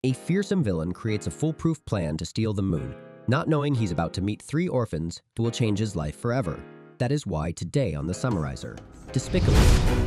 A fearsome villain creates a foolproof plan to steal the moon, not knowing he's about to meet three orphans who will change his life forever. That is why today on The Summarizer, Despicable Me.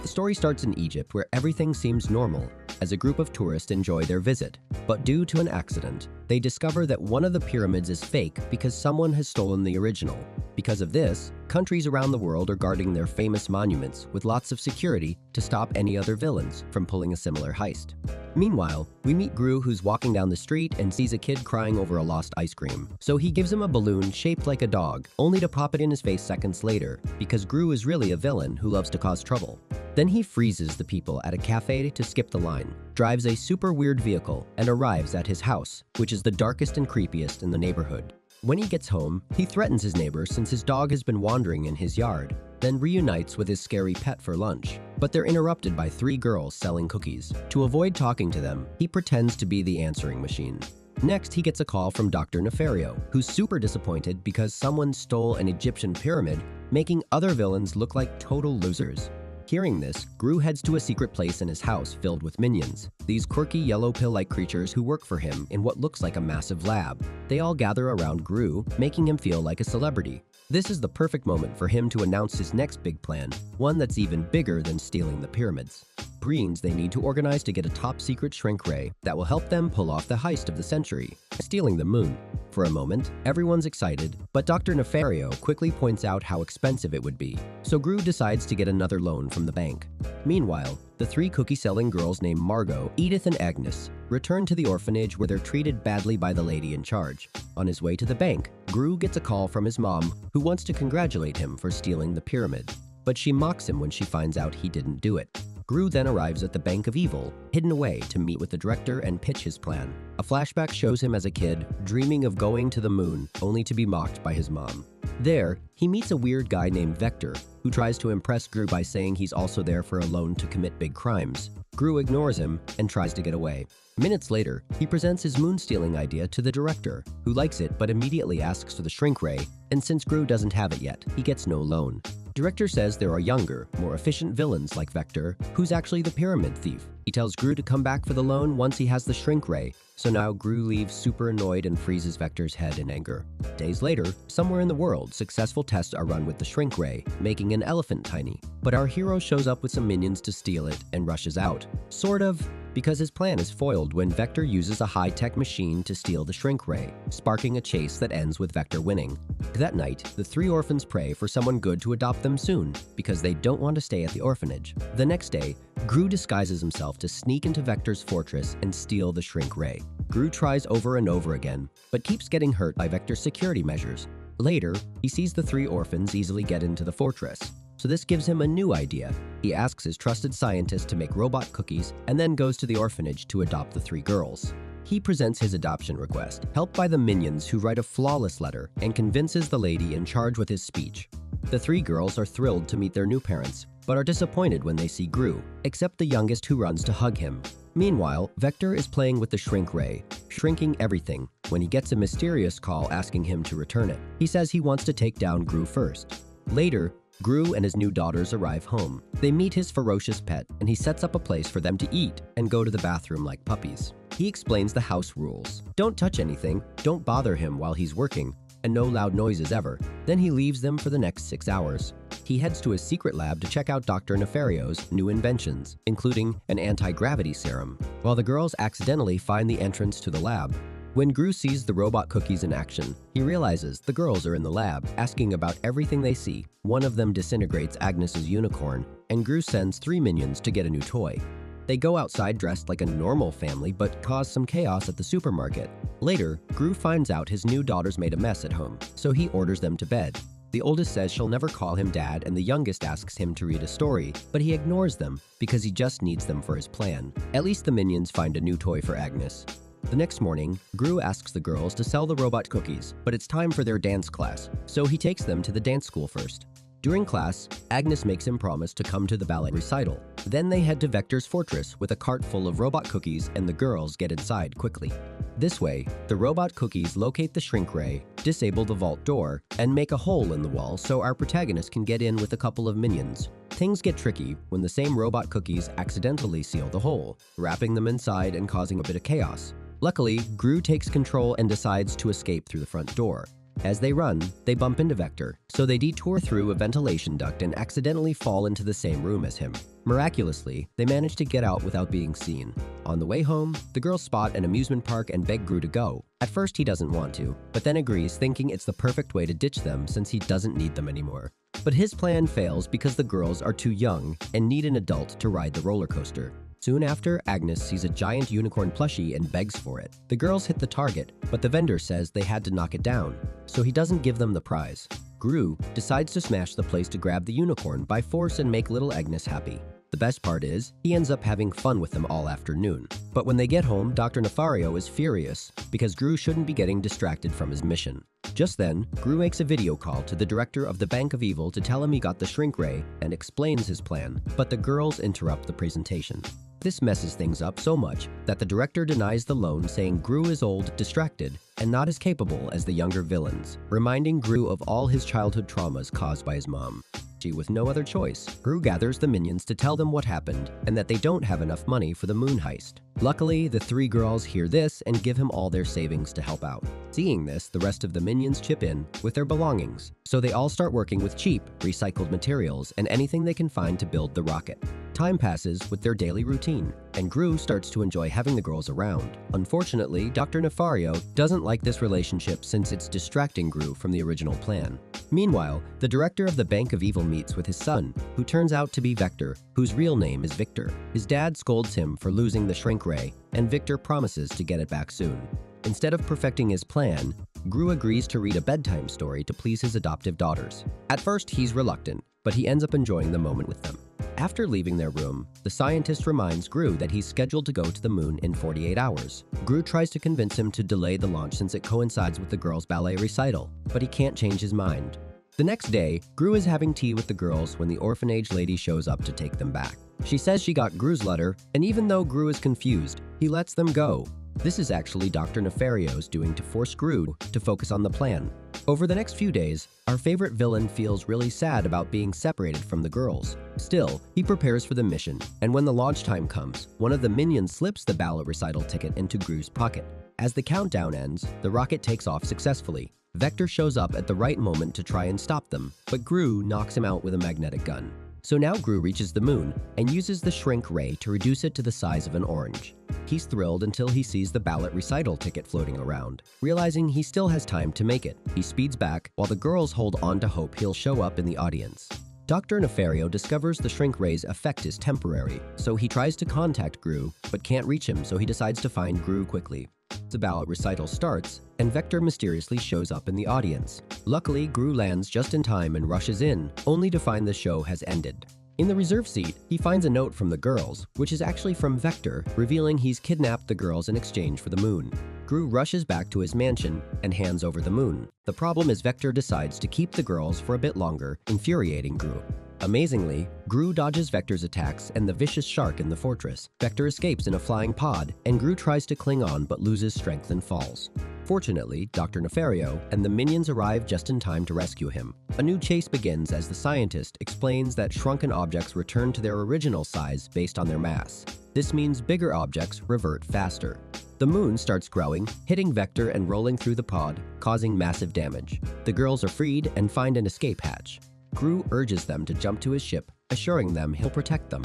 The story starts in Egypt where everything seems normal as a group of tourists enjoy their visit. But due to an accident, they discover that one of the pyramids is fake because someone has stolen the original. Because of this, countries around the world are guarding their famous monuments with lots of security to stop any other villains from pulling a similar heist. Meanwhile, we meet Gru, who's walking down the street and sees a kid crying over a lost ice cream. So he gives him a balloon shaped like a dog, only to pop it in his face seconds later, because Gru is really a villain who loves to cause trouble. Then he freezes the people at a cafe to skip the line, drives a super weird vehicle, and arrives at his house, which is the darkest and creepiest in the neighborhood. When he gets home, he threatens his neighbor since his dog has been wandering in his yard, then reunites with his scary pet for lunch. But they're interrupted by three girls selling cookies. To avoid talking to them, he pretends to be the answering machine. Next, he gets a call from Dr. Nefario, who's super disappointed because someone stole an Egyptian pyramid, making other villains look like total losers. Hearing this, Gru heads to a secret place in his house filled with minions, these quirky yellow pill-like creatures who work for him in what looks like a massive lab. They all gather around Gru, making him feel like a celebrity. This is the perfect moment for him to announce his next big plan, one that's even bigger than stealing the pyramids. Brains they need to organize to get a top-secret shrink ray that will help them pull off the heist of the century, stealing the moon. For a moment, everyone's excited, but Dr. Nefario quickly points out how expensive it would be, so Gru decides to get another loan from the bank. Meanwhile, the three cookie-selling girls named Margot, Edith, and Agnes return to the orphanage where they're treated badly by the lady in charge. On his way to the bank, Gru gets a call from his mom, who wants to congratulate him for stealing the pyramid, but she mocks him when she finds out he didn't do it. Gru then arrives at the Bank of Evil, hidden away to meet with the director and pitch his plan. A flashback shows him as a kid, dreaming of going to the moon, only to be mocked by his mom. There, he meets a weird guy named Vector, who tries to impress Gru by saying he's also there for a loan to commit big crimes. Gru ignores him and tries to get away. Minutes later, he presents his moon-stealing idea to the director, who likes it but immediately asks for the shrink ray, and since Gru doesn't have it yet, he gets no loan. Director says there are younger, more efficient villains like Vector, who's actually the pyramid thief. He tells Gru to come back for the loan once he has the shrink ray, so now Gru leaves super annoyed and freezes Vector's head in anger. Days later, somewhere in the world, successful tests are run with the shrink ray, making an elephant tiny. But our hero shows up with some minions to steal it and rushes out. Sort of, because his plan is foiled when Vector uses a high-tech machine to steal the shrink ray, sparking a chase that ends with Vector winning. That night, the three orphans pray for someone good to adopt them soon, because they don't want to stay at the orphanage. The next day, Gru disguises himself to sneak into Vector's fortress and steal the shrink ray. Gru tries over and over again, but keeps getting hurt by Vector's security measures. Later, he sees the three orphans easily get into the fortress, so this gives him a new idea. He asks his trusted scientist to make robot cookies and then goes to the orphanage to adopt the three girls. He presents his adoption request, helped by the minions who write a flawless letter, and convinces the lady in charge with his speech. The three girls are thrilled to meet their new parents, but are disappointed when they see Gru, except the youngest who runs to hug him. Meanwhile, Vector is playing with the shrink ray, shrinking everything, when he gets a mysterious call asking him to return it. He says he wants to take down Gru first. Later, Gru and his new daughters arrive home. They meet his ferocious pet, and he sets up a place for them to eat and go to the bathroom like puppies. He explains the house rules. Don't touch anything, don't bother him while he's working, and no loud noises ever. Then he leaves them for the next 6 hours. He heads to his secret lab to check out Dr. Nefario's new inventions, including an anti-gravity serum, while the girls accidentally find the entrance to the lab. When Gru sees the robot cookies in action, he realizes the girls are in the lab, asking about everything they see. One of them disintegrates Agnes's unicorn, and Gru sends three minions to get a new toy. They go outside dressed like a normal family but cause some chaos at the supermarket. Later, Gru finds out his new daughters made a mess at home, so he orders them to bed. The oldest says she'll never call him dad, and the youngest asks him to read a story, but he ignores them because he just needs them for his plan. At least the minions find a new toy for Agnes. The next morning, Gru asks the girls to sell the robot cookies, but it's time for their dance class, so he takes them to the dance school first. During class, Agnes makes him promise to come to the ballet recital. Then they head to Vector's fortress with a cart full of robot cookies, and the girls get inside quickly. This way, the robot cookies locate the shrink ray, disable the vault door, and make a hole in the wall so our protagonist can get in with a couple of minions. Things get tricky when the same robot cookies accidentally seal the hole, wrapping them inside and causing a bit of chaos. Luckily, Gru takes control and decides to escape through the front door. As they run, they bump into Vector, so they detour through a ventilation duct and accidentally fall into the same room as him. Miraculously, they manage to get out without being seen. On the way home, the girls spot an amusement park and beg Gru to go. At first, he doesn't want to, but then agrees, thinking it's the perfect way to ditch them since he doesn't need them anymore. But his plan fails because the girls are too young and need an adult to ride the roller coaster. Soon after, Agnes sees a giant unicorn plushie and begs for it. The girls hit the target, but the vendor says they had to knock it down, so he doesn't give them the prize. Gru decides to smash the place to grab the unicorn by force and make little Agnes happy. The best part is, he ends up having fun with them all afternoon. But when they get home, Dr. Nefario is furious because Gru shouldn't be getting distracted from his mission. Just then, Gru makes a video call to the director of the Bank of Evil to tell him he got the shrink ray and explains his plan, but the girls interrupt the presentation. This messes things up so much that the director denies the loan, saying Gru is old, distracted, and not as capable as the younger villains, reminding Gru of all his childhood traumas caused by his mom. With no other choice, Gru gathers the minions to tell them what happened and that they don't have enough money for the moon heist. Luckily, the three girls hear this and give him all their savings to help out. Seeing this, the rest of the minions chip in with their belongings, so they all start working with cheap, recycled materials and anything they can find to build the rocket. Time passes with their daily routine, and Gru starts to enjoy having the girls around. Unfortunately, Dr. Nefario doesn't like this relationship since it's distracting Gru from the original plan. Meanwhile, the director of the Bank of Evil meets with his son, who turns out to be Vector, whose real name is Victor. His dad scolds him for losing the shrink ray, and Victor promises to get it back soon. Instead of perfecting his plan, Gru agrees to read a bedtime story to please his adoptive daughters. At first, he's reluctant, but he ends up enjoying the moment with them. After leaving their room, the scientist reminds Gru that he's scheduled to go to the moon in 48 hours. Gru tries to convince him to delay the launch since it coincides with the girls' ballet recital, but he can't change his mind. The next day, Gru is having tea with the girls when the orphanage lady shows up to take them back. She says she got Gru's letter, and even though Gru is confused, he lets them go. This is actually Dr. Nefario's doing to force Gru to focus on the plan. Over the next few days, our favorite villain feels really sad about being separated from the girls. Still, he prepares for the mission, and when the launch time comes, one of the minions slips the ballet recital ticket into Gru's pocket. As the countdown ends, the rocket takes off successfully. Vector shows up at the right moment to try and stop them, but Gru knocks him out with a magnetic gun. So now Gru reaches the moon and uses the shrink ray to reduce it to the size of an orange. He's thrilled until he sees the ballet recital ticket floating around. Realizing he still has time to make it, he speeds back while the girls hold on to hope he'll show up in the audience. Dr. Nefario discovers the shrink ray's effect is temporary, so he tries to contact Gru, but can't reach him, so he decides to find Gru quickly. The ballet recital starts, and Vector mysteriously shows up in the audience. Luckily, Gru lands just in time and rushes in, only to find the show has ended. In the reserve seat, he finds a note from the girls, which is actually from Vector, revealing he's kidnapped the girls in exchange for the moon. Gru rushes back to his mansion and hands over the moon. The problem is Vector decides to keep the girls for a bit longer, infuriating Gru. Amazingly, Gru dodges Vector's attacks and the vicious shark in the fortress. Vector escapes in a flying pod, and Gru tries to cling on but loses strength and falls. Fortunately, Dr. Nefario and the minions arrive just in time to rescue him. A new chase begins as the scientist explains that shrunken objects return to their original size based on their mass. This means bigger objects revert faster. The moon starts growing, hitting Vector and rolling through the pod, causing massive damage. The girls are freed and find an escape hatch. Gru urges them to jump to his ship, assuring them he'll protect them.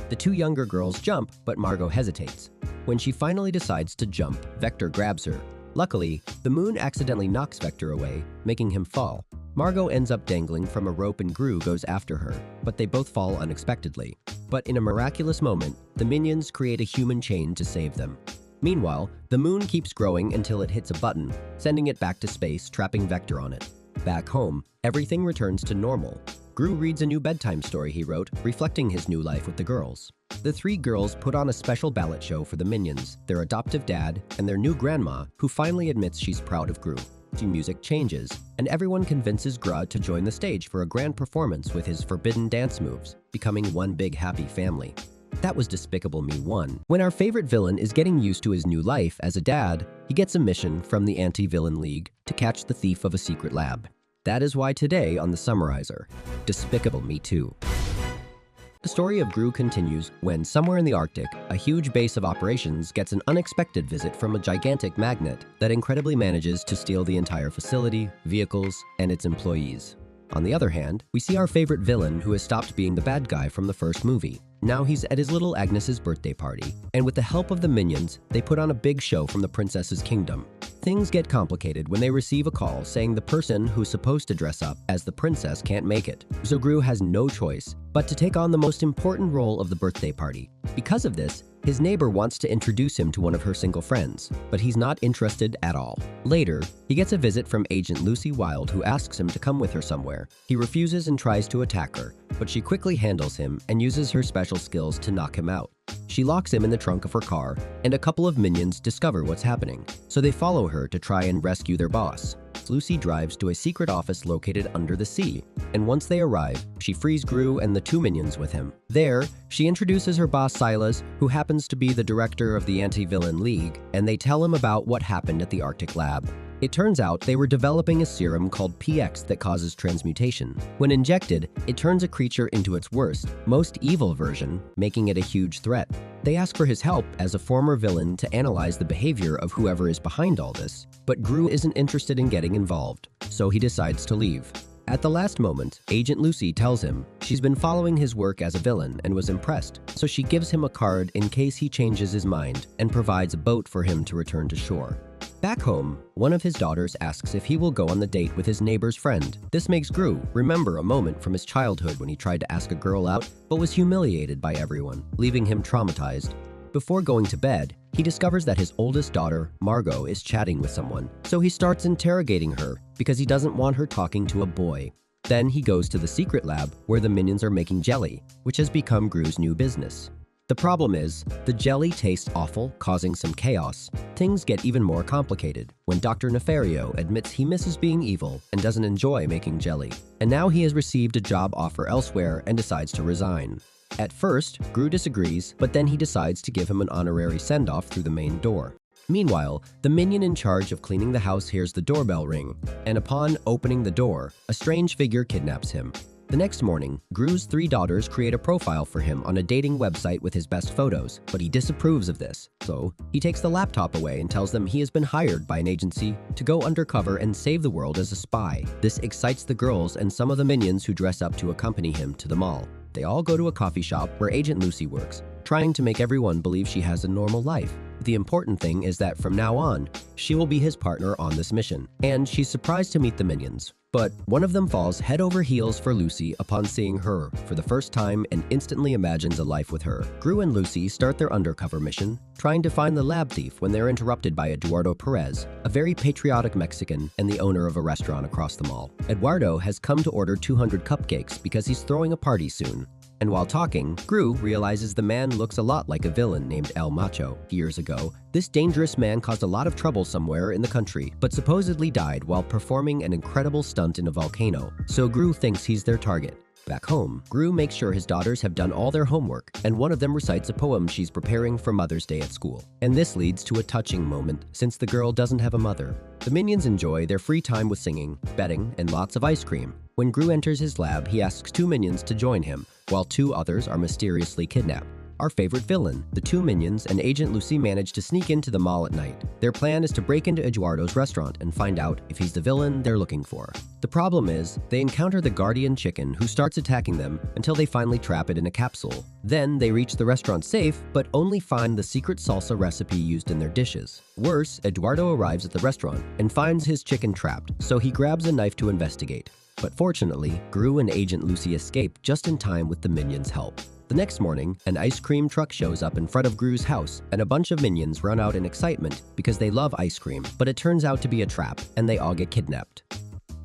The two younger girls jump, but Margot hesitates. When she finally decides to jump, Vector grabs her. Luckily, the moon accidentally knocks Vector away, making him fall. Margot ends up dangling from a rope and Gru goes after her, but they both fall unexpectedly. But in a miraculous moment, the minions create a human chain to save them. Meanwhile, the moon keeps growing until it hits a button, sending it back to space, trapping Vector on it. Back home, everything returns to normal. Gru reads a new bedtime story he wrote, reflecting his new life with the girls. The three girls put on a special ballet show for the minions, their adoptive dad, and their new grandma, who finally admits she's proud of Gru. The music changes, and everyone convinces Gru to join the stage for a grand performance with his forbidden dance moves, becoming one big happy family. That was Despicable Me 1. When our favorite villain is getting used to his new life as a dad, he gets a mission from the Anti-Villain League to catch the thief of a secret lab. That is why today on the Summarizer, Despicable Me 2. The story of Gru continues when, somewhere in the Arctic, a huge base of operations gets an unexpected visit from a gigantic magnet that incredibly manages to steal the entire facility, vehicles, and its employees. On the other hand, we see our favorite villain who has stopped being the bad guy from the first movie. Now he's at his little Agnes's birthday party, and with the help of the minions, they put on a big show from the princess's kingdom. Things get complicated when they receive a call saying the person who's supposed to dress up as the princess can't make it. So Gru has no choice but to take on the most important role of the birthday party. Because of this, his neighbor wants to introduce him to one of her single friends, but he's not interested at all. Later, he gets a visit from Agent Lucy Wilde, who asks him to come with her somewhere. He refuses and tries to attack her, but she quickly handles him and uses her special skills to knock him out. She locks him in the trunk of her car, and a couple of minions discover what's happening, so they follow her to try and rescue their boss. Lucy drives to a secret office located under the sea, and once they arrive, she frees Gru and the two minions with him. There, she introduces her boss Silas, who happens to be the director of the Anti-Villain League, and they tell him about what happened at the Arctic lab. It turns out they were developing a serum called PX that causes transmutation. When injected, it turns a creature into its worst, most evil version, making it a huge threat. They ask for his help as a former villain to analyze the behavior of whoever is behind all this, but Gru isn't interested in getting involved, so he decides to leave. At the last moment, Agent Lucy tells him she's been following his work as a villain and was impressed, so she gives him a card in case he changes his mind and provides a boat for him to return to shore. Back home, one of his daughters asks if he will go on the date with his neighbor's friend. This makes Gru remember a moment from his childhood when he tried to ask a girl out but was humiliated by everyone, leaving him traumatized. Before going to bed, he discovers that his oldest daughter, Margot, is chatting with someone, so he starts interrogating her because he doesn't want her talking to a boy. Then he goes to the secret lab where the minions are making jelly, which has become Gru's new business. The problem is, the jelly tastes awful, causing some chaos. Things get even more complicated when Dr. Nefario admits he misses being evil and doesn't enjoy making jelly. And now he has received a job offer elsewhere and decides to resign. At first, Gru disagrees, but then he decides to give him an honorary send-off through the main door. Meanwhile, the minion in charge of cleaning the house hears the doorbell ring, and upon opening the door, a strange figure kidnaps him. The next morning, Gru's 3 daughters create a profile for him on a dating website with his best photos, but he disapproves of this, so he takes the laptop away and tells them he has been hired by an agency to go undercover and save the world as a spy. This excites the girls and some of the minions who dress up to accompany him to the mall. They all go to a coffee shop where Agent Lucy works, trying to make everyone believe she has a normal life. The important thing is that from now on, she will be his partner on this mission, and she's surprised to meet the minions. But one of them falls head over heels for Lucy upon seeing her for the first time and instantly imagines a life with her. Gru and Lucy start their undercover mission, trying to find the lab thief when they're interrupted by Eduardo Perez, a very patriotic Mexican and the owner of a restaurant across the mall. Eduardo has come to order 200 cupcakes because he's throwing a party soon. And while talking, Gru realizes the man looks a lot like a villain named El Macho. Years ago, this dangerous man caused a lot of trouble somewhere in the country, but supposedly died while performing an incredible stunt in a volcano, so Gru thinks he's their target. Back home, Gru makes sure his daughters have done all their homework, and one of them recites a poem she's preparing for Mother's Day at school. And this leads to a touching moment, since the girl doesn't have a mother. The minions enjoy their free time with singing, betting, and lots of ice cream. When Gru enters his lab, he asks 2 minions to join him, while 2 others are mysteriously kidnapped. Our favorite villain, the 2 minions and Agent Lucy manage to sneak into the mall at night. Their plan is to break into Eduardo's restaurant and find out if he's the villain they're looking for. The problem is, they encounter the guardian chicken who starts attacking them until they finally trap it in a capsule. Then they reach the restaurant safe, but only find the secret salsa recipe used in their dishes. Worse, Eduardo arrives at the restaurant and finds his chicken trapped, so he grabs a knife to investigate. But fortunately, Gru and Agent Lucy escape just in time with the minions' help. The next morning, an ice cream truck shows up in front of Gru's house, and a bunch of minions run out in excitement because they love ice cream, but it turns out to be a trap, and they all get kidnapped.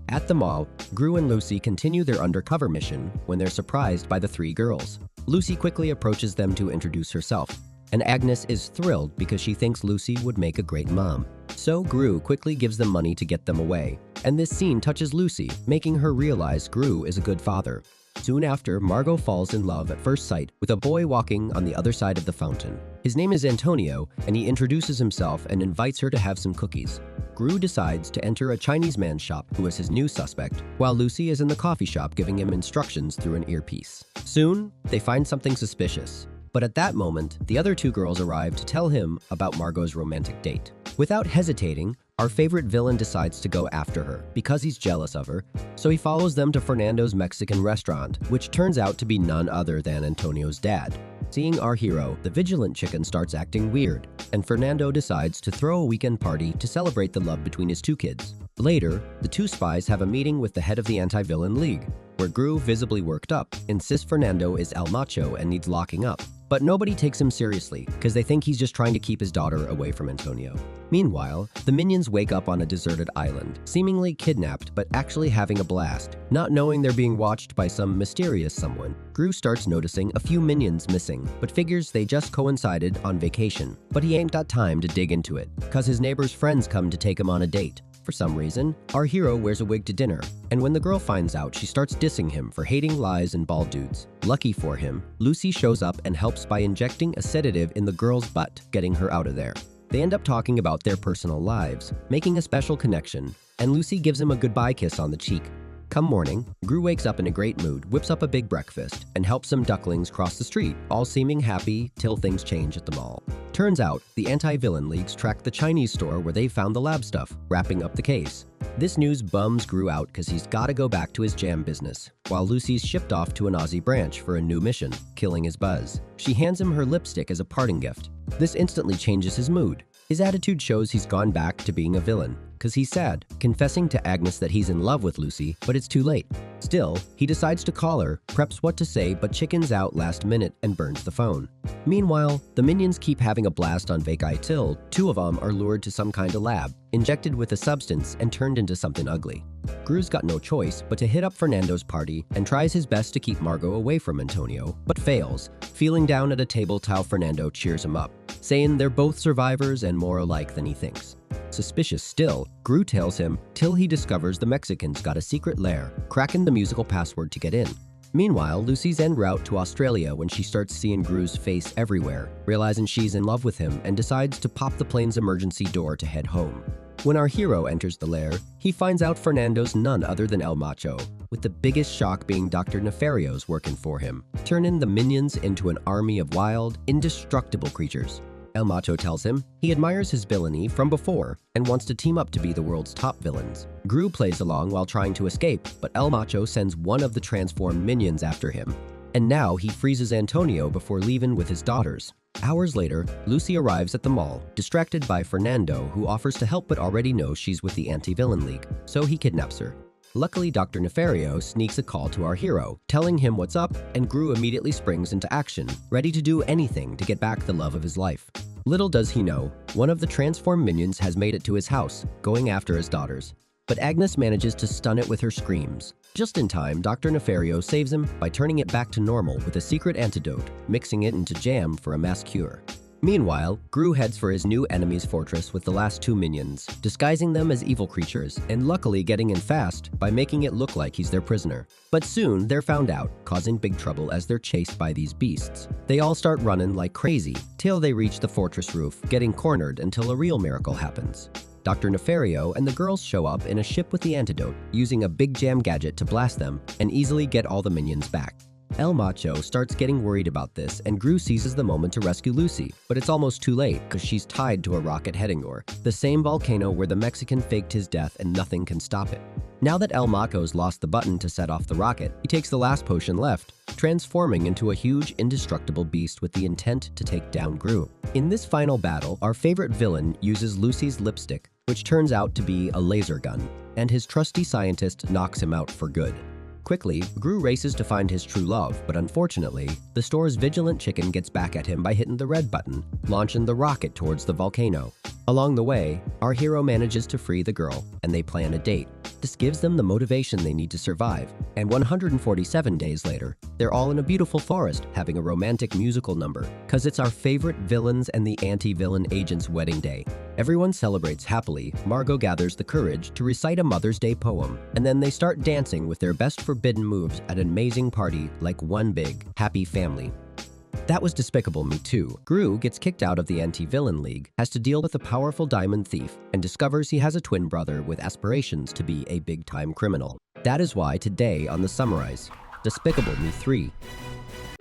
At the mall, Gru and Lucy continue their undercover mission when they're surprised by the 3 girls. Lucy quickly approaches them to introduce herself. and Agnes is thrilled because she thinks Lucy would make a great mom. So Gru quickly gives them money to get them away, and this scene touches Lucy, making her realize Gru is a good father. Soon after, Margot falls in love at first sight with a boy walking on the other side of the fountain. His name is Antonio, and he introduces himself and invites her to have some cookies. Gru decides to enter a Chinese man's shop who is his new suspect, while Lucy is in the coffee shop giving him instructions through an earpiece. Soon, they find something suspicious. But at that moment, the other two girls arrive to tell him about Margot's romantic date. Without hesitating, our favorite villain decides to go after her because he's jealous of her, so he follows them to Fernando's Mexican restaurant, which turns out to be none other than Antonio's dad. Seeing our hero, the vigilant chicken starts acting weird, and Fernando decides to throw a weekend party to celebrate the love between his two kids. Later, the two spies have a meeting with the head of the anti-villain league, where Gru, visibly worked up, insists Fernando is El Macho and needs locking up. But nobody takes him seriously, because they think he's just trying to keep his daughter away from Antonio. Meanwhile, the minions wake up on a deserted island, seemingly kidnapped but actually having a blast. Not knowing they're being watched by some mysterious someone, Gru starts noticing a few minions missing, but figures they just coincided on vacation. But he ain't got time to dig into it, cause his neighbor's friends come to take him on a date. For some reason, our hero wears a wig to dinner, and when the girl finds out, she starts dissing him for hating lies and bald dudes. Lucky for him, Lucy shows up and helps by injecting a sedative in the girl's butt, getting her out of there. They end up talking about their personal lives, making a special connection, and Lucy gives him a goodbye kiss on the cheek. Come morning, Gru wakes up in a great mood, whips up a big breakfast, and helps some ducklings cross the street, all seeming happy till things change at the mall. Turns out, the anti-villain leagues tracked the Chinese store where they found the lab stuff, wrapping up the case. This news bums Gru out because he's gotta go back to his jam business, while Lucy's shipped off to an Aussie branch for a new mission, killing his buzz. She hands him her lipstick as a parting gift. This instantly changes his mood. His attitude shows he's gone back to being a villain, because he's sad, confessing to Agnes that he's in love with Lucy, but it's too late. Still, he decides to call her, preps what to say, but chickens out last minute and burns the phone. Meanwhile, the minions keep having a blast on Vacai till two of them are lured to some kind of lab, injected with a substance and turned into something ugly. Gru's got no choice but to hit up Fernando's party and tries his best to keep Margot away from Antonio, but fails, feeling down at a table till Fernando cheers him up, saying they're both survivors and more alike than he thinks. Suspicious still, Gru tails him till he discovers the Mexicans got a secret lair, cracking the musical password to get in. Meanwhile, Lucy's en route to Australia when she starts seeing Gru's face everywhere, realizing she's in love with him and decides to pop the plane's emergency door to head home. When our hero enters the lair, he finds out Fernando's none other than El Macho, with the biggest shock being Dr. Nefario's working for him, turning the minions into an army of wild, indestructible creatures. El Macho tells him he admires his villainy from before and wants to team up to be the world's top villains. Gru plays along while trying to escape, but El Macho sends one of the transformed minions after him. And now he freezes Antonio before leaving with his daughters. Hours later, Lucy arrives at the mall, distracted by Fernando, who offers to help but already knows she's with the anti-villain league, so he kidnaps her. Luckily, Dr. Nefario sneaks a call to our hero, telling him what's up, and Gru immediately springs into action, ready to do anything to get back the love of his life. Little does he know, one of the transformed minions has made it to his house, going after his daughters. But Agnes manages to stun it with her screams. Just in time, Dr. Nefario saves him by turning it back to normal with a secret antidote, mixing it into jam for a mass cure. Meanwhile, Gru heads for his new enemy's fortress with the last two minions, disguising them as evil creatures, and luckily getting in fast by making it look like he's their prisoner. But soon, they're found out, causing big trouble as they're chased by these beasts. They all start running like crazy, till they reach the fortress roof, getting cornered until a real miracle happens. Dr. Nefario and the girls show up in a ship with the antidote, using a big jam gadget to blast them and easily get all the minions back. El Macho starts getting worried about this, and Gru seizes the moment to rescue Lucy, but it's almost too late because she's tied to a rocket heading north, the same volcano where the Mexican faked his death and nothing can stop it. Now that El Macho's lost the button to set off the rocket, he takes the last potion left, transforming into a huge, indestructible beast with the intent to take down Gru. In this final battle, our favorite villain uses Lucy's lipstick, which turns out to be a laser gun, and his trusty scientist knocks him out for good. Quickly, Gru races to find his true love, but unfortunately, the store's vigilant chicken gets back at him by hitting the red button, launching the rocket towards the volcano. Along the way, our hero manages to free the girl, and they plan a date. This gives them the motivation they need to survive, and 147 days later, they're all in a beautiful forest having a romantic musical number, cause it's our favorite villains and the anti-villain agent's wedding day. Everyone celebrates happily. Margot gathers the courage to recite a Mother's Day poem, and then they start dancing with their best forbidden moves at an amazing party like one big, happy family. That was Despicable Me 2. Gru gets kicked out of the anti-villain league, has to deal with a powerful diamond thief, and discovers he has a twin brother with aspirations to be a big-time criminal. That is why today on the Summarize, Despicable Me 3.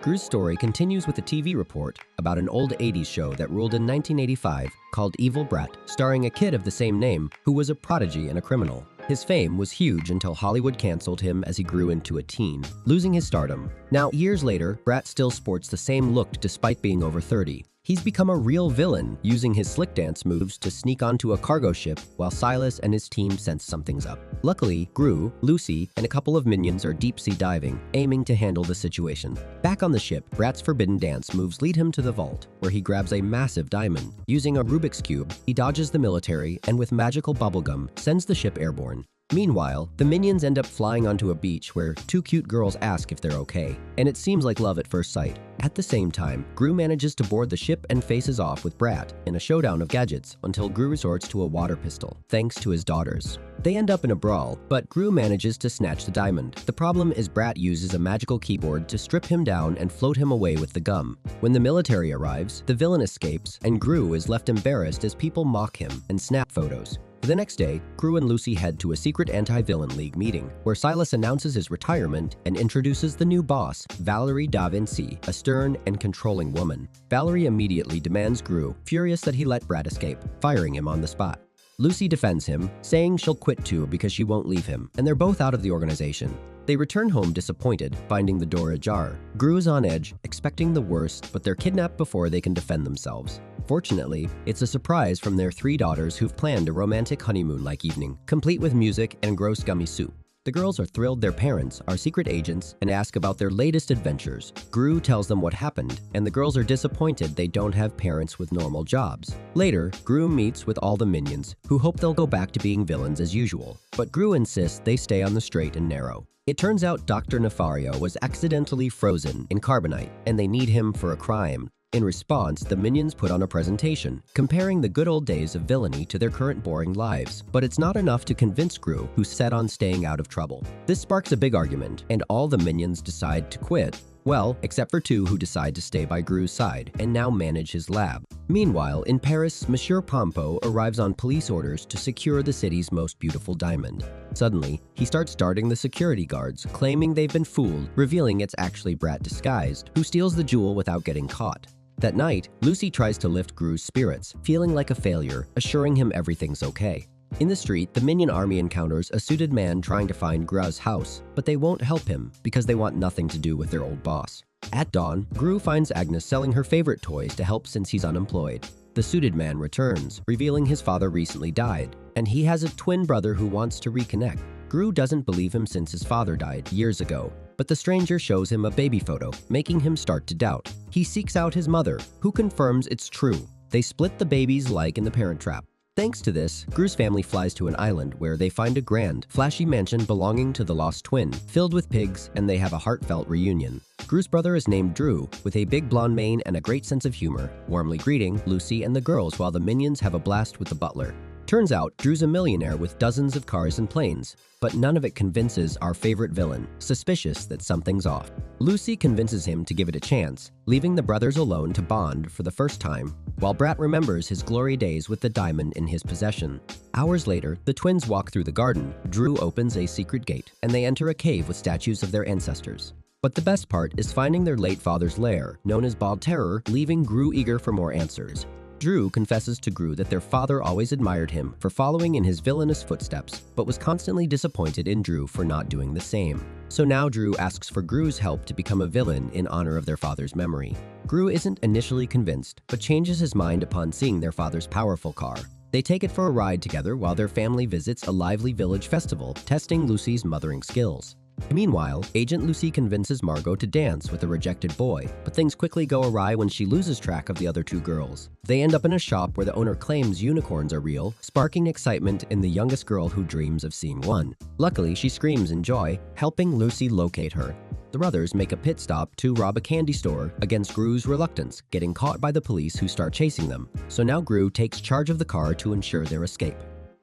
Gru's story continues with a TV report about an old 80s show that ruled in 1985 called Evil Brat, starring a kid of the same name who was a prodigy and a criminal. His fame was huge until Hollywood canceled him as he grew into a teen, losing his stardom. Now, years later, Brat still sports the same look despite being over 30. He's become a real villain, using his slick dance moves to sneak onto a cargo ship while Silas and his team sense something's up. Luckily, Gru, Lucy, and a couple of minions are deep-sea diving, aiming to handle the situation. Back on the ship, Brat's forbidden dance moves lead him to the vault, where he grabs a massive diamond. Using a Rubik's Cube, he dodges the military and with magical bubblegum, sends the ship airborne. Meanwhile, the minions end up flying onto a beach where two cute girls ask if they're okay, and it seems like love at first sight. At the same time, Gru manages to board the ship and faces off with Brat in a showdown of gadgets until Gru resorts to a water pistol, thanks to his daughters. They end up in a brawl, but Gru manages to snatch the diamond. The problem is Brat uses a magical keyboard to strip him down and float him away with the gum. When the military arrives, the villain escapes, and Gru is left embarrassed as people mock him and snap photos. The next day, Gru and Lucy head to a secret anti-villain league meeting, where Silas announces his retirement and introduces the new boss, Valerie Da Vinci, a stern and controlling woman. Valerie immediately demands Gru, furious that he let Brat escape, firing him on the spot. Lucy defends him, saying she'll quit too because she won't leave him, and they're both out of the organization. They return home disappointed, finding the door ajar. Gru is on edge, expecting the worst, but they're kidnapped before they can defend themselves. Fortunately, it's a surprise from their three daughters who've planned a romantic honeymoon-like evening, complete with music and gross gummy soup. The girls are thrilled their parents are secret agents and ask about their latest adventures. Gru tells them what happened, and the girls are disappointed they don't have parents with normal jobs. Later, Gru meets with all the minions, who hope they'll go back to being villains as usual. But Gru insists they stay on the straight and narrow. It turns out Dr. Nefario was accidentally frozen in carbonite, and they need him for a crime. In response, the minions put on a presentation, comparing the good old days of villainy to their current boring lives. But it's not enough to convince Gru, who's set on staying out of trouble. This sparks a big argument, and all the minions decide to quit. Well, except for two who decide to stay by Gru's side and now manage his lab. Meanwhile, in Paris, Monsieur Pompo arrives on police orders to secure the city's most beautiful diamond. Suddenly, he starts darting the security guards, claiming they've been fooled, revealing it's actually Brat disguised, who steals the jewel without getting caught. That night, Lucy tries to lift Gru's spirits, feeling like a failure, assuring him everything's okay. In the street, the minion army encounters a suited man trying to find Gru's house, but they won't help him because they want nothing to do with their old boss. At dawn, Gru finds Agnes selling her favorite toys to help since he's unemployed. The suited man returns, revealing his father recently died, and he has a twin brother who wants to reconnect. Gru doesn't believe him since his father died years ago, but the stranger shows him a baby photo, making him start to doubt. He seeks out his mother, who confirms it's true. They split the babies like in The Parent Trap. Thanks to this, Gru's family flies to an island where they find a grand, flashy mansion belonging to the lost twin, filled with pigs, and they have a heartfelt reunion. Gru's brother is named Drew, with a big blonde mane and a great sense of humor, warmly greeting Lucy and the girls while the minions have a blast with the butler. Turns out, Drew's a millionaire with dozens of cars and planes, but none of it convinces our favorite villain, suspicious that something's off. Lucy convinces him to give it a chance, leaving the brothers alone to bond for the first time, while Brat remembers his glory days with the diamond in his possession. Hours later, the twins walk through the garden. Drew opens a secret gate, and they enter a cave with statues of their ancestors. But the best part is finding their late father's lair, known as Bald Terror, leaving Gru eager for more answers. Drew confesses to Gru that their father always admired him for following in his villainous footsteps, but was constantly disappointed in Drew for not doing the same. So now Drew asks for Gru's help to become a villain in honor of their father's memory. Gru isn't initially convinced, but changes his mind upon seeing their father's powerful car. They take it for a ride together while their family visits a lively village festival, testing Lucy's mothering skills. Meanwhile, Agent Lucy convinces Margot to dance with a rejected boy, but things quickly go awry when she loses track of the other two girls. They end up in a shop where the owner claims unicorns are real, sparking excitement in the youngest girl who dreams of seeing one. Luckily, she screams in joy, helping Lucy locate her. The brothers make a pit stop to rob a candy store against Gru's reluctance, getting caught by the police who start chasing them. So now Gru takes charge of the car to ensure their escape.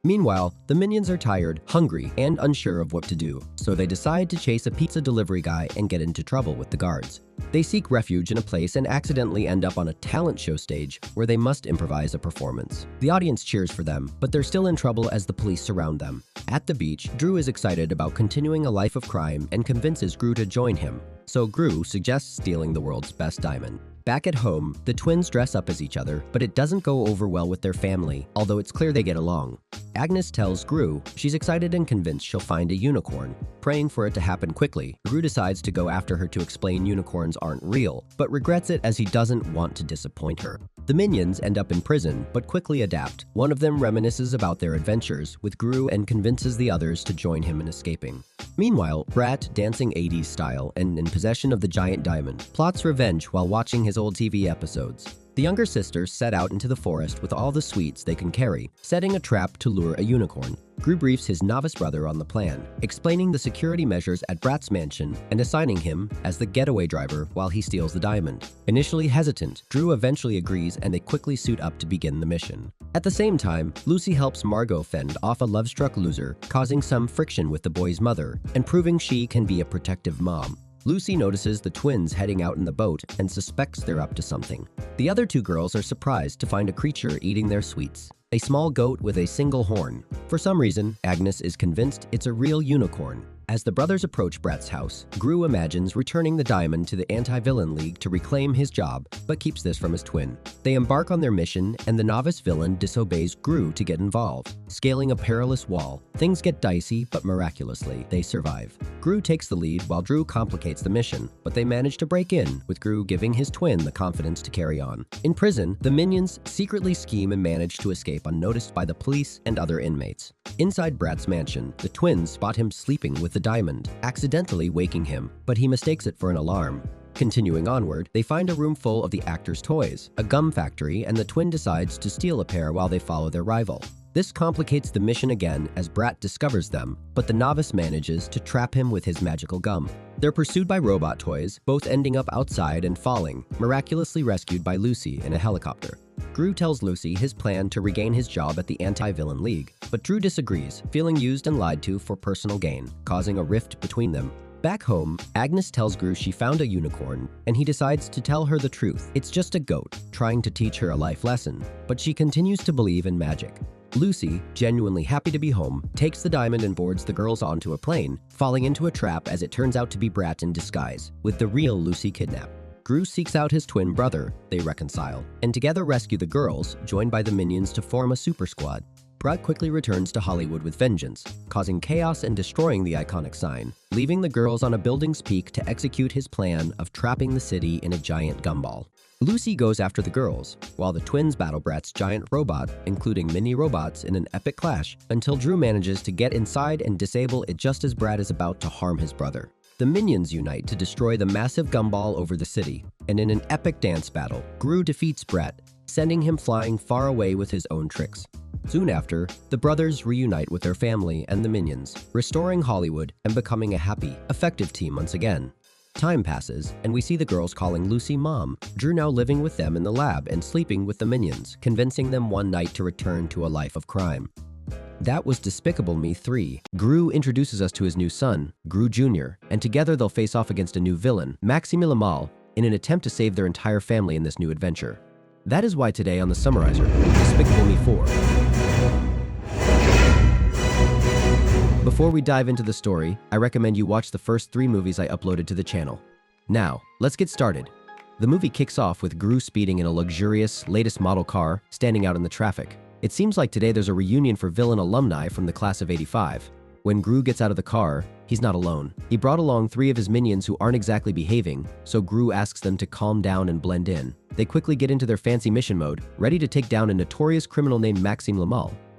Meanwhile, the minions are tired, hungry, and unsure of what to do, so they decide to chase a pizza delivery guy and get into trouble with the guards. They seek refuge in a place and accidentally end up on a talent show stage where they must improvise a performance. The audience cheers for them, but they're still in trouble as the police surround them. At the beach, Drew is excited about continuing a life of crime and convinces Gru to join him, so Gru suggests stealing the world's best diamond. Back at home, the twins dress up as each other, but it doesn't go over well with their family, although it's clear they get along. Agnes tells Gru she's excited and convinced she'll find a unicorn. Praying for it to happen quickly, Gru decides to go after her to explain unicorns aren't real, but regrets it as he doesn't want to disappoint her. The minions end up in prison, but quickly adapt. One of them reminisces about their adventures with Gru and convinces the others to join him in escaping. Meanwhile, Brat, dancing 80s style and in possession of the giant diamond, plots revenge while watching his old TV episodes. The younger sisters set out into the forest with all the sweets they can carry, setting a trap to lure a unicorn. Gru briefs his novice brother on the plan, explaining the security measures at Brat's mansion and assigning him as the getaway driver while he steals the diamond. Initially hesitant, Drew eventually agrees and they quickly suit up to begin the mission. At the same time, Lucy helps Margot fend off a love-struck loser, causing some friction with the boy's mother and proving she can be a protective mom. Lucy notices the twins heading out in the boat and suspects they're up to something. The other two girls are surprised to find a creature eating their sweets, a small goat with a single horn. For some reason, Agnes is convinced it's a real unicorn. As the brothers approach Brat's house, Gru imagines returning the diamond to the Anti-Villain League to reclaim his job, but keeps this from his twin. They embark on their mission, and the novice villain disobeys Gru to get involved. Scaling a perilous wall, things get dicey, but miraculously, they survive. Gru takes the lead while Drew complicates the mission, but they manage to break in, with Gru giving his twin the confidence to carry on. In prison, the minions secretly scheme and manage to escape unnoticed by the police and other inmates. Inside Brat's mansion, the twins spot him sleeping with the diamond, accidentally waking him, but he mistakes it for an alarm. Continuing onward, they find a room full of the actor's toys, a gum factory, and the twin decides to steal a pair while they follow their rival. This complicates the mission again as Brat discovers them, but the novice manages to trap him with his magical gum. They're pursued by robot toys, both ending up outside and falling, miraculously rescued by Lucy in a helicopter. Drew tells Lucy his plan to regain his job at the Anti-Villain League, but Drew disagrees, feeling used and lied to for personal gain, causing a rift between them. Back home, Agnes tells Gru she found a unicorn, and he decides to tell her the truth. It's just a goat, trying to teach her a life lesson, but she continues to believe in magic. Lucy, genuinely happy to be home, takes the diamond and boards the girls onto a plane, falling into a trap as it turns out to be Brat in disguise, with the real Lucy kidnapped. Gru seeks out his twin brother, they reconcile, and together rescue the girls, joined by the minions to form a super squad. Brat quickly returns to Hollywood with vengeance, causing chaos and destroying the iconic sign, leaving the girls on a building's peak to execute his plan of trapping the city in a giant gumball. Lucy goes after the girls, while the twins battle Brat's giant robot, including mini robots, in an epic clash, until Drew manages to get inside and disable it just as Brat is about to harm his brother. The minions unite to destroy the massive gumball over the city, and in an epic dance battle, Gru defeats Brat, sending him flying far away with his own tricks. Soon after, the brothers reunite with their family and the minions, restoring Hollywood and becoming a happy, effective team once again. Time passes, and we see the girls calling Lucy Mom, Drew now living with them in the lab and sleeping with the minions, convincing them one night to return to a life of crime. That was Despicable Me 3. Gru introduces us to his new son, Gru Jr., and together they'll face off against a new villain, Maxime in an attempt to save their entire family in this new adventure. That is why today on the Summarizer, Despicable Me 4. Before we dive into the story, I recommend you watch the first 3 movies I uploaded to the channel. Now, let's get started. The movie kicks off with Gru speeding in a luxurious, latest model car, standing out in the traffic. It seems like today there's a reunion for villain alumni from the class of '85. When Gru gets out of the car, he's not alone. He brought along 3 of his minions who aren't exactly behaving, so Gru asks them to calm down and blend in. They quickly get into their fancy mission mode, ready to take down a notorious criminal named Maxime.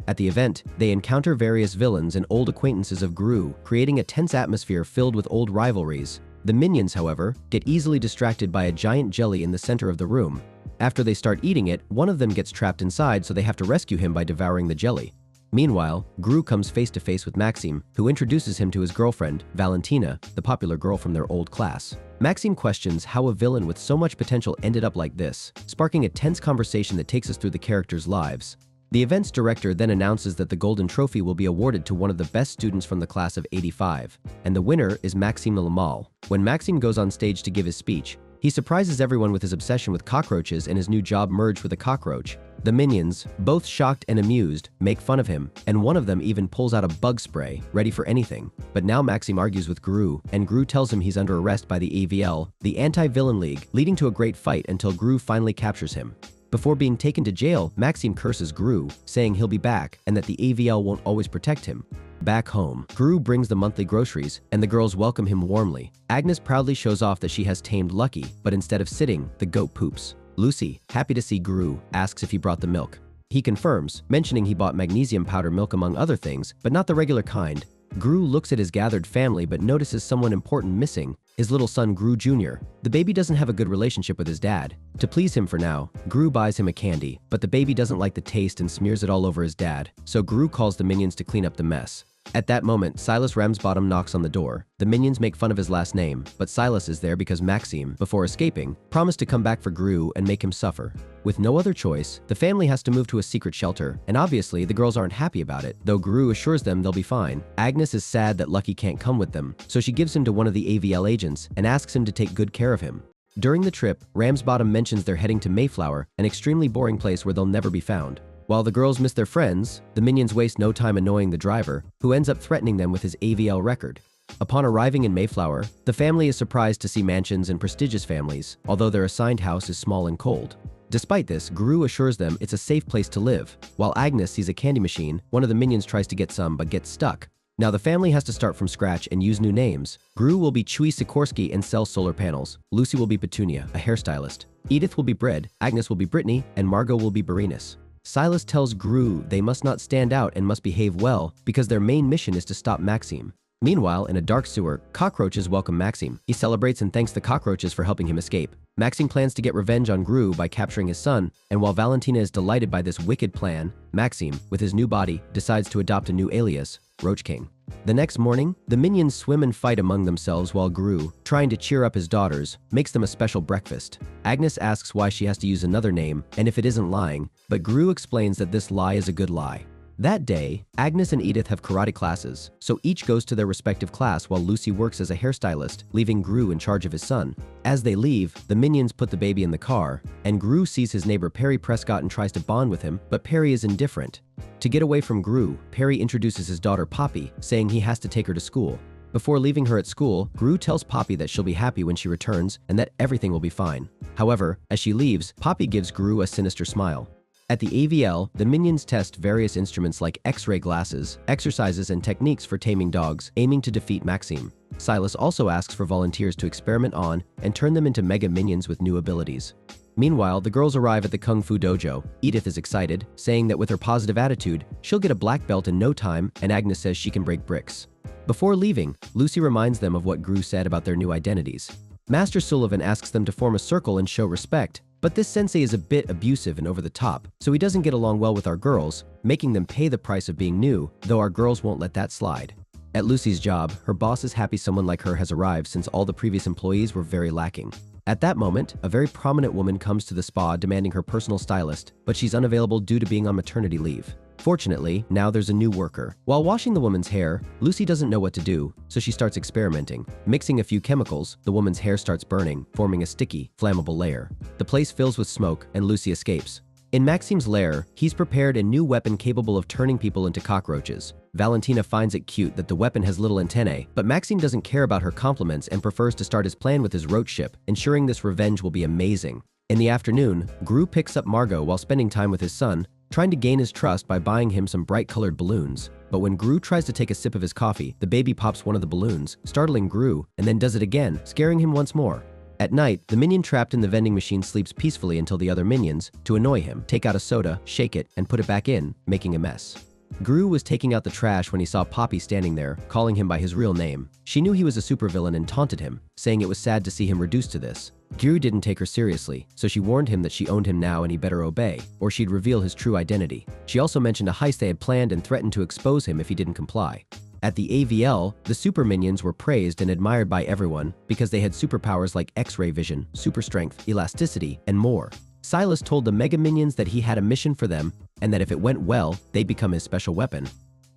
At the event, they encounter various villains and old acquaintances of Gru, creating a tense atmosphere filled with old rivalries. The minions, however, get easily distracted by a giant jelly in the center of the room. After they start eating it, one of them gets trapped inside, so they have to rescue him by devouring the jelly. Meanwhile, Gru comes face to face with Maxime, who introduces him to his girlfriend, Valentina, the popular girl from their old class. Maxime questions how a villain with so much potential ended up like this, sparking a tense conversation that takes us through the characters' lives. The event's director then announces that the Golden Trophy will be awarded to one of the best students from the class of '85, and the winner is Maxime Lamal. When Maxime goes on stage to give his speech, he surprises everyone with his obsession with cockroaches and his new job merged with a cockroach. The minions, both shocked and amused, make fun of him, and one of them even pulls out a bug spray, ready for anything. But now Maxime argues with Gru, and Gru tells him he's under arrest by the AVL, the Anti-Villain League, leading to a great fight until Gru finally captures him. Before being taken to jail, Maxime curses Gru, saying he'll be back and that the AVL won't always protect him. Back home, Gru brings the monthly groceries, and the girls welcome him warmly. Agnes proudly shows off that she has tamed Lucky, but instead of sitting, the goat poops. Lucy, happy to see Gru, asks if he brought the milk. He confirms, mentioning he bought magnesium powder milk among other things, but not the regular kind. Gru looks at his gathered family but notices someone important missing, his little son Gru Jr. The baby doesn't have a good relationship with his dad. To please him for now, Gru buys him a candy, but the baby doesn't like the taste and smears it all over his dad, so Gru calls the minions to clean up the mess. At that moment, Silas Ramsbottom knocks on the door. The minions make fun of his last name, but Silas is there because Maxime, before escaping, promised to come back for Gru and make him suffer. With no other choice, the family has to move to a secret shelter, and obviously the girls aren't happy about it, though Gru assures them they'll be fine. Agnes is sad that Lucky can't come with them, so she gives him to one of the AVL agents and asks him to take good care of him. During the trip, Ramsbottom mentions they're heading to Mayflower, an extremely boring place where they'll never be found. While the girls miss their friends, the minions waste no time annoying the driver, who ends up threatening them with his AVL record. Upon arriving in Mayflower, the family is surprised to see mansions and prestigious families, although their assigned house is small and cold. Despite this, Gru assures them it's a safe place to live. While Agnes sees a candy machine, one of the minions tries to get some but gets stuck. Now the family has to start from scratch and use new names. Gru will be Chewy Sikorsky and sell solar panels. Lucy will be Petunia, a hairstylist. Edith will be Bread, Agnes will be Brittany, and Margot will be Berenice. Silas tells Gru they must not stand out and must behave well because their main mission is to stop Maxime. Meanwhile, in a dark sewer, cockroaches welcome Maxime. He celebrates and thanks the cockroaches for helping him escape. Maxime plans to get revenge on Gru by capturing his son, and while Valentina is delighted by this wicked plan, Maxime, with his new body, decides to adopt a new alias, Roach King. The next morning, the minions swim and fight among themselves while Gru, trying to cheer up his daughters, makes them a special breakfast. Agnes asks why she has to use another name and if it isn't lying, but Gru explains that this lie is a good lie. That day, Agnes and Edith have karate classes, so each goes to their respective class while Lucy works as a hairstylist, leaving Gru in charge of his son. As they leave, the minions put the baby in the car, and Gru sees his neighbor Perry Prescott and tries to bond with him, but Perry is indifferent. To get away from Gru, Perry introduces his daughter Poppy, saying he has to take her to school. Before leaving her at school, Gru tells Poppy that she'll be happy when she returns and that everything will be fine. However, as she leaves, Poppy gives Gru a sinister smile. At the AVL, the minions test various instruments like X-ray glasses, exercises, and techniques for taming dogs, aiming to defeat Maxime. Silas also asks for volunteers to experiment on and turn them into mega minions with new abilities. Meanwhile, the girls arrive at the Kung Fu dojo. Edith is excited, saying that with her positive attitude, she'll get a black belt in no time, and Agnes says she can break bricks. Before leaving, Lucy reminds them of what Gru said about their new identities. Master Sullivan asks them to form a circle and show respect, but this sensei is a bit abusive and over the top, so he doesn't get along well with our girls, making them pay the price of being new, though our girls won't let that slide. At Lucy's job, her boss is happy someone like her has arrived since all the previous employees were very lacking. At that moment, a very prominent woman comes to the spa demanding her personal stylist, but she's unavailable due to being on maternity leave. Fortunately, now there's a new worker. While washing the woman's hair, Lucy doesn't know what to do, so she starts experimenting. Mixing a few chemicals, the woman's hair starts burning, forming a sticky, flammable layer. The place fills with smoke, and Lucy escapes. In Maxime's lair, he's prepared a new weapon capable of turning people into cockroaches. Valentina finds it cute that the weapon has little antennae, but Maxime doesn't care about her compliments and prefers to start his plan with his roach ship, ensuring this revenge will be amazing. In the afternoon, Gru picks up Margot while spending time with his son, trying to gain his trust by buying him some bright-colored balloons. But when Gru tries to take a sip of his coffee, the baby pops one of the balloons, startling Gru, and then does it again, scaring him once more. At night, the minion trapped in the vending machine sleeps peacefully until the other minions, to annoy him, take out a soda, shake it, and put it back in, making a mess. Gru was taking out the trash when he saw Poppy standing there, calling him by his real name. She knew he was a supervillain and taunted him, saying it was sad to see him reduced to this. Gru didn't take her seriously, so she warned him that she owned him now and he better obey, or she'd reveal his true identity. She also mentioned a heist they had planned and threatened to expose him if he didn't comply. At the AVL, the super minions were praised and admired by everyone because they had superpowers like X-ray vision, super strength, elasticity, and more. Silas told the Mega Minions that he had a mission for them and that if it went well, they'd become his special weapon.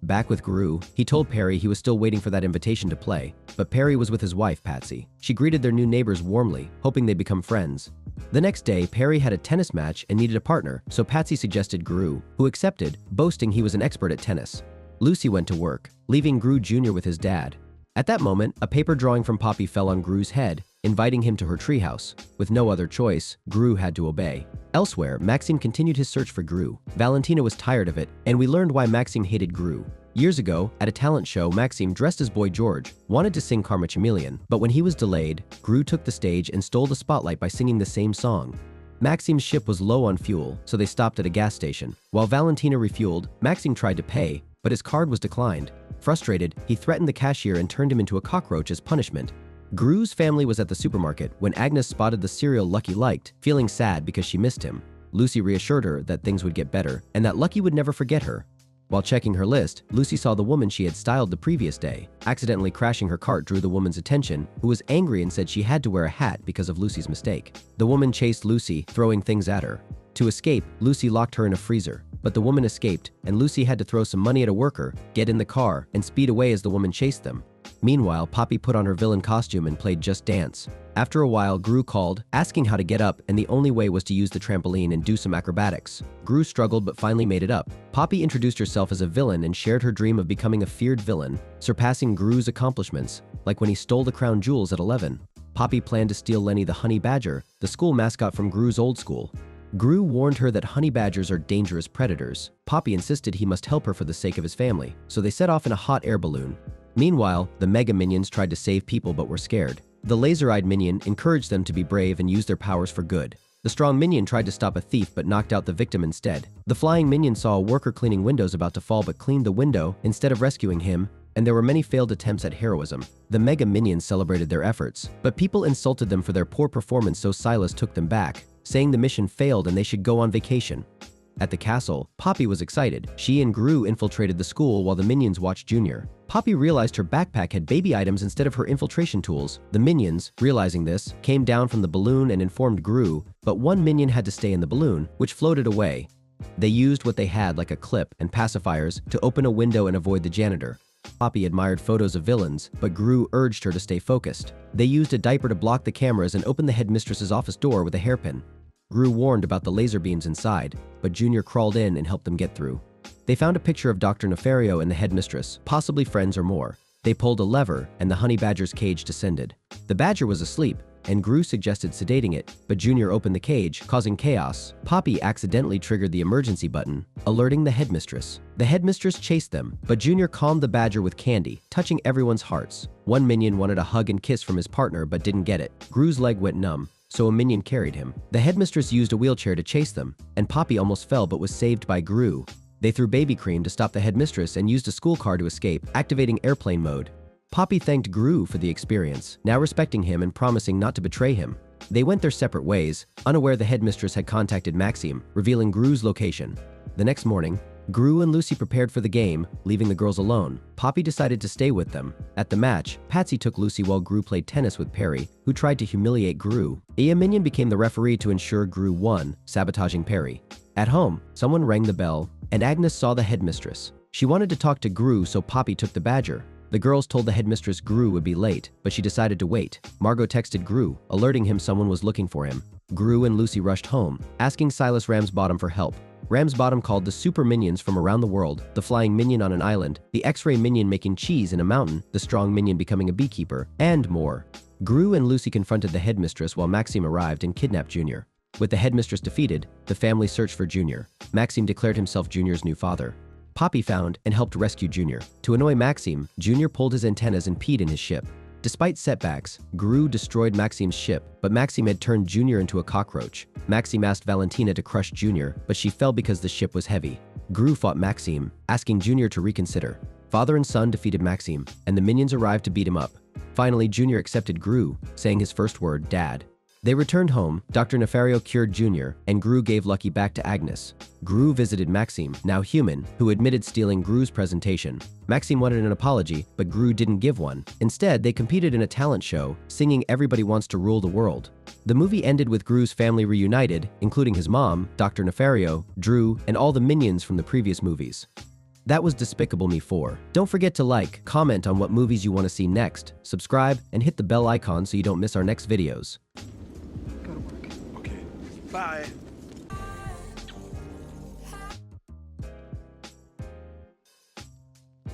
Back with Gru, he told Perry he was still waiting for that invitation to play, but Perry was with his wife, Patsy. She greeted their new neighbors warmly, hoping they'd become friends. The next day, Perry had a tennis match and needed a partner, so Patsy suggested Gru, who accepted, boasting he was an expert at tennis. Lucy went to work, leaving Gru Jr. with his dad. At that moment, a paper drawing from Poppy fell on Gru's head, inviting him to her treehouse. With no other choice, Gru had to obey. Elsewhere, Maxime continued his search for Gru. Valentina was tired of it, and we learned why Maxime hated Gru. Years ago, at a talent show, Maxime, dressed as Boy George, wanted to sing Karma Chameleon, but when he was delayed, Gru took the stage and stole the spotlight by singing the same song. Maxime's ship was low on fuel, so they stopped at a gas station. While Valentina refueled, Maxime tried to pay, but his card was declined. Frustrated, he threatened the cashier and turned him into a cockroach as punishment. Gru's family was at the supermarket when Agnes spotted the cereal Lucky liked, feeling sad because she missed him. Lucy reassured her that things would get better and that Lucky would never forget her. While checking her list, Lucy saw the woman she had styled the previous day. Accidentally crashing her cart drew the woman's attention, who was angry and said she had to wear a hat because of Lucy's mistake. The woman chased Lucy, throwing things at her. To escape, Lucy locked her in a freezer, but the woman escaped, and Lucy had to throw some money at a worker, get in the car, and speed away as the woman chased them. Meanwhile, Poppy put on her villain costume and played Just Dance. After a while, Gru called, asking how to get up, and the only way was to use the trampoline and do some acrobatics. Gru struggled but finally made it up. Poppy introduced herself as a villain and shared her dream of becoming a feared villain, surpassing Gru's accomplishments, like when he stole the crown jewels at 11. Poppy planned to steal Lenny the honey badger, the school mascot from Gru's old school. Gru warned her that honey badgers are dangerous predators. Poppy insisted he must help her for the sake of his family, so they set off in a hot air balloon. Meanwhile, the Mega Minions tried to save people but were scared. The laser-eyed minion encouraged them to be brave and use their powers for good. The strong minion tried to stop a thief but knocked out the victim instead. The flying minion saw a worker cleaning windows about to fall but cleaned the window instead of rescuing him, and there were many failed attempts at heroism. The Mega Minions celebrated their efforts, but people insulted them for their poor performance, so Silas took them back, saying the mission failed and they should go on vacation. At the castle, Poppy was excited. She and Gru infiltrated the school while the minions watched Junior. Poppy realized her backpack had baby items instead of her infiltration tools. The minions, realizing this, came down from the balloon and informed Gru, but one minion had to stay in the balloon, which floated away. They used what they had, like a clip and pacifiers, to open a window and avoid the janitor. Poppy admired photos of villains, but Gru urged her to stay focused. They used a diaper to block the cameras and opened the headmistress's office door with a hairpin. Gru warned about the laser beams inside, but Junior crawled in and helped them get through. They found a picture of Dr. Nefario and the headmistress, possibly friends or more. They pulled a lever, and the honey badger's cage descended. The badger was asleep, and Gru suggested sedating it, but Junior opened the cage, causing chaos. Poppy accidentally triggered the emergency button, alerting the headmistress. The headmistress chased them, but Junior calmed the badger with candy, touching everyone's hearts. One minion wanted a hug and kiss from his partner but didn't get it. Gru's leg went numb, so a minion carried him. The headmistress used a wheelchair to chase them, and Poppy almost fell but was saved by Gru. They threw baby cream to stop the headmistress and used a school car to escape, activating airplane mode. Poppy thanked Gru for the experience, now respecting him and promising not to betray him. They went their separate ways, unaware the headmistress had contacted Maxime, revealing Gru's location. The next morning, Gru and Lucy prepared for the game, leaving the girls alone. Poppy decided to stay with them. At the match, Patsy took Lucy while Gru played tennis with Perry, who tried to humiliate Gru. A minion became the referee to ensure Gru won, sabotaging Perry. At home, someone rang the bell, and Agnes saw the headmistress. She wanted to talk to Gru, so Poppy took the badger. The girls told the headmistress Gru would be late, but she decided to wait. Margot texted Gru, alerting him someone was looking for him. Gru and Lucy rushed home, asking Silas Ramsbottom for help. Ramsbottom called the super minions from around the world, the flying minion on an island, the X-ray minion making cheese in a mountain, the strong minion becoming a beekeeper, and more. Gru and Lucy confronted the headmistress while Maxime arrived and kidnapped Junior. With the headmistress defeated, the family searched for Junior. Maxime declared himself Junior's new father. Poppy found and helped rescue Junior. To annoy Maxime, Junior pulled his antennas and peed in his ship. Despite setbacks, Gru destroyed Maxime's ship, but Maxime had turned Junior into a cockroach. Maxime asked Valentina to crush Junior, but she fell because the ship was heavy. Gru fought Maxime, asking Junior to reconsider. Father and son defeated Maxime, and the minions arrived to beat him up. Finally, Junior accepted Gru, saying his first word, Dad. They returned home, Dr. Nefario cured Junior, and Gru gave Lucky back to Agnes. Gru visited Maxime, now human, who admitted stealing Gru's presentation. Maxime wanted an apology, but Gru didn't give one. Instead, they competed in a talent show, singing Everybody Wants to Rule the World. The movie ended with Gru's family reunited, including his mom, Dr. Nefario, Drew, and all the minions from the previous movies. That was Despicable Me 4. Don't forget to like, comment on what movies you want to see next, subscribe, and hit the bell icon so you don't miss our next videos. Gotta work. Okay. Bye.